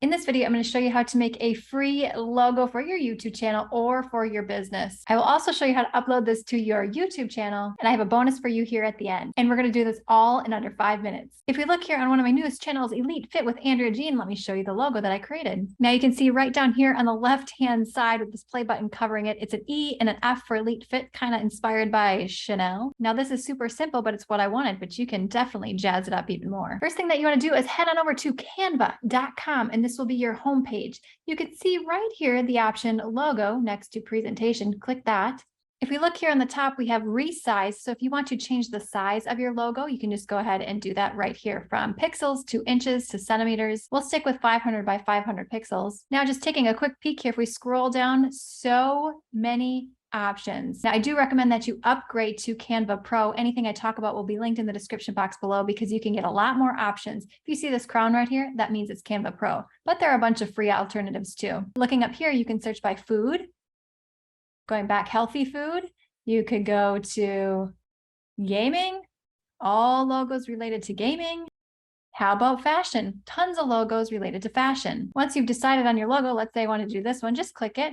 In this video, I'm going to show you how to make a free logo for your YouTube channel or for your business. I will also show you how to upload this to your YouTube channel, and I have a bonus for you here at the end. And we're going to do this all in under 5 minutes. If we look here on one of my newest channels, Elite Fit with Andrea Jean, let me show you the logo that I created. Now you can see right down here on the left-hand side with this play button covering it, it's an E and an F for Elite Fit, kind of inspired by Chanel. Now this is super simple, but it's what I wanted, but you can definitely jazz it up even more. First thing that you want to do is head on over to canva.com, and this will be your home page. You can see right here the option logo next to presentation. Click that. If we look here on the top, we have resize. So if you want to change the size of your logo, you can just go ahead and do that right here, from pixels to inches to centimeters. We'll stick with 500 by 500 pixels. Now just taking a quick peek here, if we scroll down, so many options. Now, I do recommend that you upgrade to Canva Pro. Anything I talk about will be linked in the description box below because you can get a lot more options. If you see this crown right here, that means it's Canva Pro, but there are a bunch of free alternatives too. Looking up here, you can search by food. Going back, healthy food. You could go to gaming, all logos related to gaming. How about fashion? Tons of logos related to fashion. Once you've decided on your logo, let's say I want to do this one, just click it.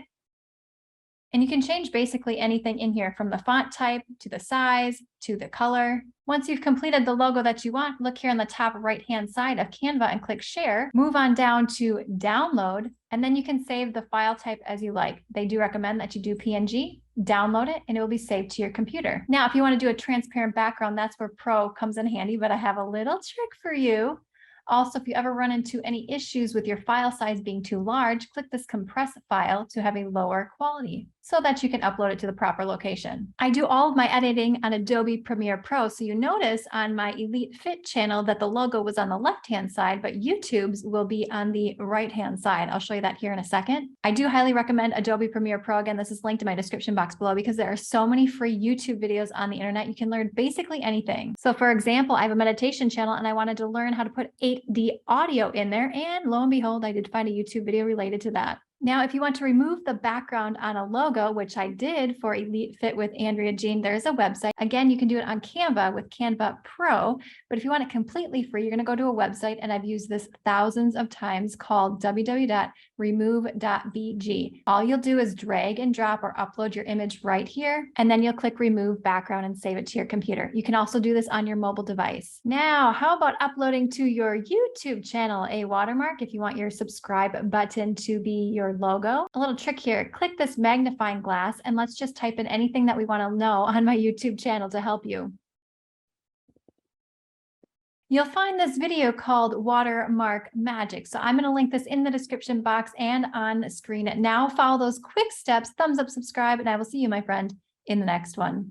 And you can change basically anything in here, from the font type to the size to the color. Once you've completed the logo that you want, look here on the top right-hand side of Canva and click Share. Move on down to Download, and then you can save the file type as you like. They do recommend that you do PNG, download it, and it will be saved to your computer. Now, if you want to do a transparent background, that's where Pro comes in handy, but I have a little trick for you. Also, if you ever run into any issues with your file size being too large, click this compress file to have a lower quality so that you can upload it to the proper location. I do all of my editing on Adobe Premiere Pro, so you notice on my Elite Fit channel that the logo was on the left-hand side, but YouTube's will be on the right-hand side. I'll show you that here in a second. I do highly recommend Adobe Premiere Pro. Again, this is linked in my description box below because there are so many free YouTube videos on the internet. You can learn basically anything. So for example, I have a meditation channel and I wanted to learn how to put 8D audio in there, and lo and behold, I did find a YouTube video related to that. Now, if you want to remove the background on a logo, which I did for Elite Fit with Andrea Jean, there's a website. Again, you can do it on Canva with Canva Pro, but if you want it completely free, you're going to go to a website, and I've used this thousands of times, called www.remove.bg. All you'll do is drag and drop or upload your image right here, and then you'll click Remove Background and save it to your computer. You can also do this on your mobile device. Now, how about uploading to your YouTube channel a watermark if you want your subscribe button to be your logo? A little trick here, click this magnifying glass and let's just type in anything that we want to know on my YouTube channel to help you. You'll find this video called Watermark Magic. So I'm going to link this in the description box and on screen now. Follow those quick steps, thumbs up, subscribe, and I will see you, my friend, in the next one.